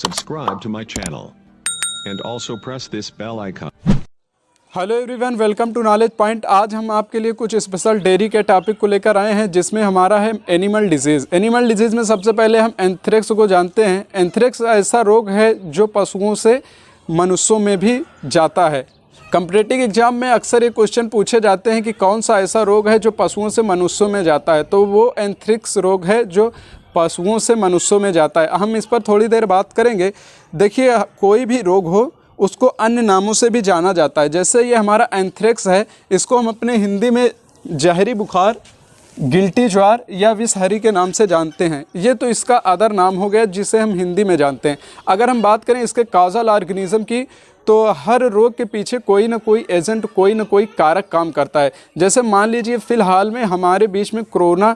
subscribe to my channel and also press this bell icon. Hello everyone, welcome to knowledge point. आज हम आपके लिए कुछ special dairy के टॉपिक को लेकर आए हैं, जिसमें हमारा है एनिमल डिजीज़। एनिमल डिजीज़ में सबसे पहले हम एंथ्रेक्स को जानते हैं। एंथ्रेक्स ऐसा रोग है जो पशुओं से मनुष्यों में भी जाता है। कॉम्पिटिटिव एग्जाम में अक्सर ये क्वेश्चन पूछे जाते हैं कि कौन सा ऐसा रोग है जो पशुओं से मनुष्यों में जाता है, तो वो एंथ्रेक्स रोग है जो पशुओं से मनुष्यों में जाता है। हम इस पर थोड़ी देर बात करेंगे। देखिए, कोई भी रोग हो उसको अन्य नामों से भी जाना जाता है। जैसे ये हमारा एंथ्रेक्स है, इसको हम अपने हिंदी में जहरी बुखार, गिल्टी ज्वार या विषहरी के नाम से जानते हैं। ये तो इसका अदर नाम हो गया जिसे हम हिंदी में जानते हैं। अगर हम बात करें इसके काजल ऑर्गेनिज्म की, तो हर रोग के पीछे कोई ना कोई एजेंट, कोई ना कोई कारक काम करता है। जैसे मान लीजिए फ़िलहाल में हमारे बीच में कोरोना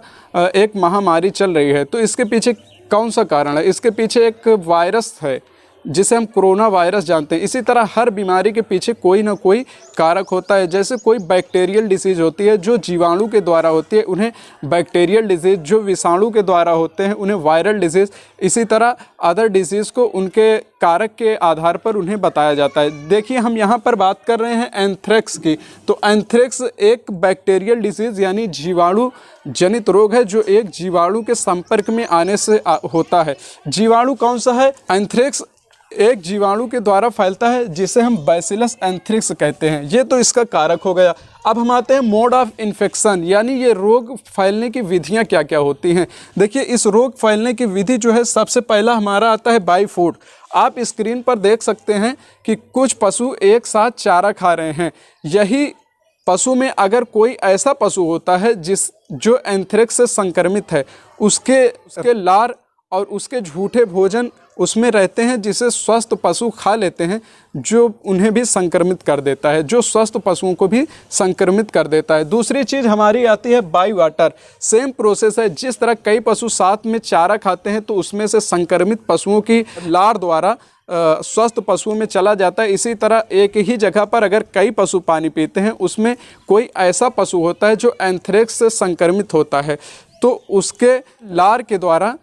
एक महामारी चल रही है, तो इसके पीछे कौन सा कारण है? इसके पीछे एक वायरस है जिसे हम कोरोना वायरस जानते हैं। इसी तरह हर बीमारी के पीछे कोई ना कोई कारक होता है। जैसे कोई बैक्टीरियल डिसीज़ होती है जो जीवाणु के द्वारा होती है, उन्हें बैक्टीरियल डिजीज़। जो विषाणु के द्वारा होते हैं उन्हें वायरल डिजीज़। इसी तरह अदर डिजीज़ को उनके कारक के आधार पर उन्हें बताया जाता है। देखिए, हम यहाँ पर बात कर रहे हैं एंथ्रेक्स की। तो एंथ्रेक्स एक बैक्टीरियल डिसीज़ यानी जीवाणु जनित रोग है जो एक जीवाणु के संपर्क में आने से होता है। जीवाणु कौन सा है? एंथ्रेक्स एक जीवाणु के द्वारा फैलता है जिसे हम बैसिलस एंथ्रेक्स कहते हैं। ये तो इसका कारक हो गया। अब हम आते हैं मोड ऑफ इन्फेक्शन, यानी ये रोग फैलने की विधियां क्या क्या होती हैं। देखिए, इस रोग फैलने की विधि जो है, सबसे पहला हमारा आता है बाई फूड। आप स्क्रीन पर देख सकते हैं कि कुछ पशु एक साथ चारा खा रहे हैं। यही पशु में अगर कोई ऐसा पशु होता है जो एंथ्रेक्स से संक्रमित है, उसके लार और उसके झूठे भोजन उसमें रहते हैं, जिसे स्वस्थ पशु खा लेते हैं, जो उन्हें भी संक्रमित कर देता है, जो स्वस्थ पशुओं को भी संक्रमित कर देता है। दूसरी चीज़ हमारी आती है बाई वाटर। सेम प्रोसेस है। जिस तरह कई पशु साथ में चारा खाते हैं तो उसमें से संक्रमित पशुओं की लार द्वारा स्वस्थ पशुओं में चला जाता है। इसी तरह एक ही जगह पर अगर कई पशु पानी पीते हैं, उसमें कोई ऐसा पशु होता है जो एंथ्रेक्स से संक्रमित होता है, तो उसके लार के द्वारा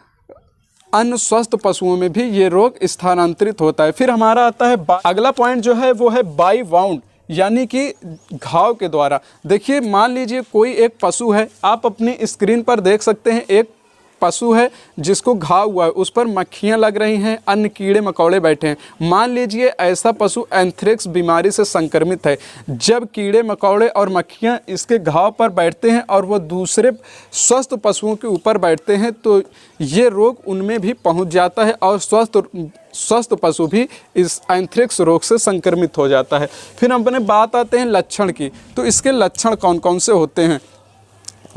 अन्य स्वस्थ पशुओं में भी ये रोग स्थानांतरित होता है। फिर हमारा आता है अगला पॉइंट जो है वो है बाई वाउंड, यानी कि घाव के द्वारा। देखिए, मान लीजिए कोई एक पशु है, आप अपनी स्क्रीन पर देख सकते हैं, एक पशु है जिसको घाव हुआ है, उस पर मक्खियाँ लग रही हैं, अन्य कीड़े मकोड़े बैठे हैं। मान लीजिए ऐसा पशु एंथ्रेक्स बीमारी से संक्रमित है। जब कीड़े मकोड़े और मक्खियाँ इसके घाव पर बैठते हैं और वह दूसरे स्वस्थ पशुओं के ऊपर बैठते हैं, तो ये रोग उनमें भी पहुंच जाता है और स्वस्थ पशु भी इस एंथ्रेक्स रोग से संक्रमित हो जाता है। फिर हम अपने बात आते हैं लक्षण की। तो इसके लक्षण कौन कौन से होते हैं?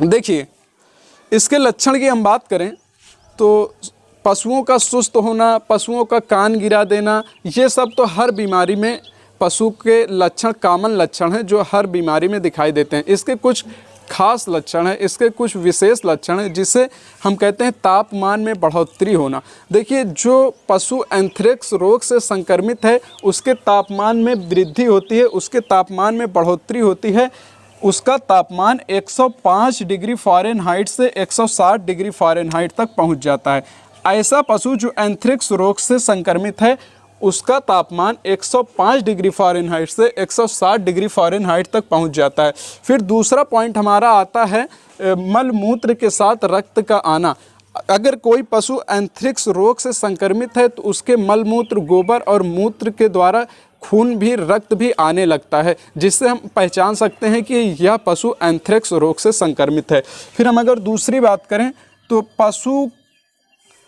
देखिए, इसके लक्षण की हम बात करें तो पशुओं का सुस्त होना, पशुओं का कान गिरा देना, ये सब तो हर बीमारी में पशु के लक्षण कॉमन लक्षण हैं जो हर बीमारी में दिखाई देते हैं। इसके कुछ खास लक्षण हैं, इसके कुछ विशेष लक्षण हैं, जिसे हम कहते हैं तापमान में बढ़ोतरी होना। देखिए, जो पशु एंथ्रेक्स रोग से संक्रमित है उसके तापमान में वृद्धि होती है, उसके तापमान में बढ़ोतरी होती है। उसका तापमान 105 डिग्री फ़ारेनहाइट से 160 डिग्री फ़ारेनहाइट तक पहुंच जाता है। ऐसा पशु जो एंथ्रेक्स रोग से संक्रमित है, उसका तापमान 105 डिग्री फ़ारेनहाइट से 160 डिग्री फ़ारेनहाइट तक पहुंच जाता है। फिर दूसरा पॉइंट हमारा आता है मल मूत्र के साथ रक्त का आना। अगर कोई पशु एंथ्रेक्स रोग से संक्रमित है तो उसके मल मूत्र, गोबर और मूत्र के द्वारा खून भी, रक्त भी आने लगता है, जिससे हम पहचान सकते हैं कि यह पशु एंथ्रेक्स रोग से संक्रमित है। फिर हम अगर दूसरी बात करें तो पशु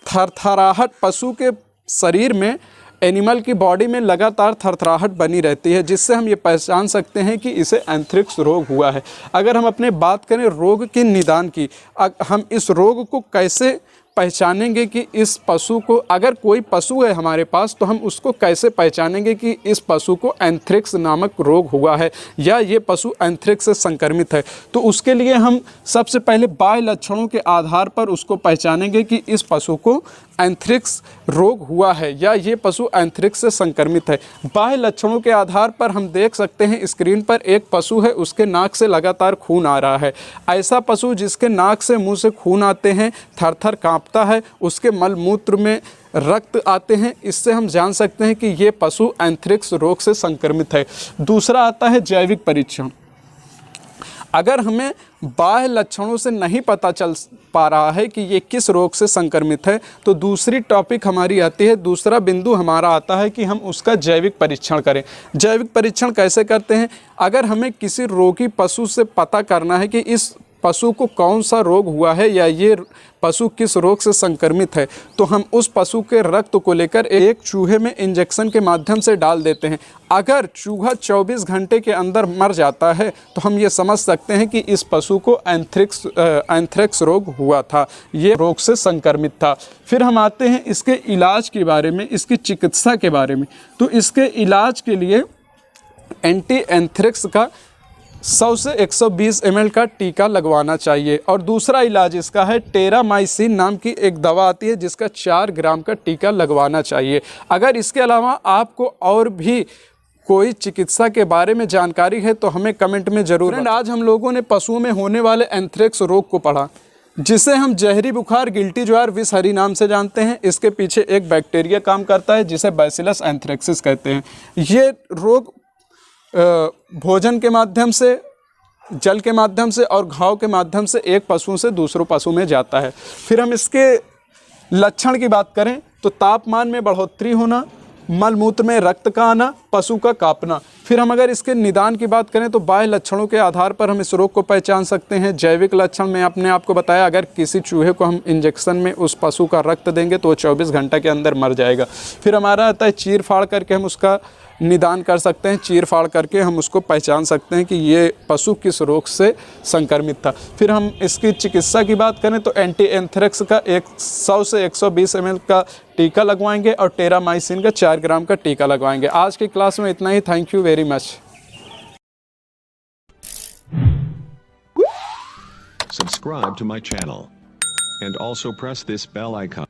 थरथराहट, पशु के शरीर में, एनिमल की बॉडी में लगातार थरथराहट बनी रहती है, जिससे हम ये पहचान सकते हैं कि इसे एंथ्रेक्स रोग हुआ है। अगर हम अपने बात करें रोग के निदान की, हम इस रोग को कैसे पहचानेंगे कि इस पशु को, अगर कोई पशु है हमारे पास, तो हम उसको कैसे पहचानेंगे कि इस पशु को एंथ्रेक्स नामक रोग हुआ है या ये पशु एंथ्रेक्स से संक्रमित है? तो उसके लिए हम सबसे पहले बाह्य लक्षणों के आधार पर उसको पहचानेंगे कि इस पशु को एंथ्रेक्स रोग हुआ है या ये पशु एंथ्रेक्स से संक्रमित है। बाह्य लक्षणों के आधार पर हम देख सकते हैं स्क्रीन पर एक पशु है, उसके नाक से लगातार खून आ रहा है। ऐसा पशु जिसके नाक से, मुंह से खून आते हैं, थर थर काँप कांपता है, उसके मलमूत्र में रक्त आते हैं। इससे हम जान सकते हैं कि ये पशु एंथ्रेक्स रोग से संक्रमित है। दूसरा आता है जैविक परीक्षण। अगर हमें बाह्य लक्षणों से नहीं पता चल पा रहा है कि ये किस रोग से संक्रमित है, तो दूसरी टॉपिक हमारी आती है, दूसरा बिंदु हमारा आता है कि हम उसका जैविक परीक्षण करें। जैविक परीक्षण कैसे करते हैं? अगर हमें किसी रोगी पशु से पता करना है कि इस पशु को कौन सा रोग हुआ है या ये पशु किस रोग से संक्रमित है, तो हम उस पशु के रक्त को लेकर एक चूहे में इंजेक्शन के माध्यम से डाल देते हैं। अगर चूहा 24 घंटे के अंदर मर जाता है तो हम ये समझ सकते हैं कि इस पशु को एंथ्रेक्स रोग हुआ था, ये रोग से संक्रमित था। फिर हम आते हैं इसके इलाज के बारे में, इसकी चिकित्सा के बारे में। तो इसके इलाज के लिए एंटी एंथ्रेक्स का 100 से 120 ml का टीका लगवाना चाहिए। और दूसरा इलाज इसका है टेरामाइसिन नाम की एक दवा आती है जिसका 4 ग्राम का टीका लगवाना चाहिए। अगर इसके अलावा आपको और भी कोई चिकित्सा के बारे में जानकारी है तो हमें कमेंट में ज़रूर। फ्रेंड, आज हम लोगों ने पशुओं में होने वाले एंथ्रेक्स रोग को पढ़ा, जिसे हम जहरी बुखार, गिल्टी ज्वार, विषहरी नाम से जानते हैं। इसके पीछे एक बैक्टीरिया काम करता है जिसे बैसिलस एंथ्रेक्सिस कहते हैं। ये रोग भोजन के माध्यम से, जल के माध्यम से और घाव के माध्यम से एक पशु से दूसरे पशु में जाता है। फिर हम इसके लक्षण की बात करें तो तापमान में बढ़ोतरी होना, मलमूत्र में रक्त का आना, पशु का कांपना। फिर हम अगर इसके निदान की बात करें तो बाह्य लक्षणों के आधार पर हम इस रोग को पहचान सकते हैं। जैविक लक्षण में अपने आपको बताया, अगर किसी चूहे को हम इंजेक्शन में उस पशु का रक्त देंगे तो वो 24 घंटे के अंदर मर जाएगा। फिर हमारा आता है चीर फाड़ करके हम उसका निदान कर सकते हैं। चीर फाड़ करके हम उसको पहचान सकते हैं कि ये पशु किस रोग से संक्रमित था। फिर हम इसकी चिकित्सा की बात करें तो एंटी एंथ्रेक्स का 100 से 120 ml का टीका लगवाएंगे और टेरामाइसिन का 4 ग्राम का टीका लगवाएंगे। आज की क्लास में इतना ही। Thank you very much. Subscribe to my channel and also press this bell icon.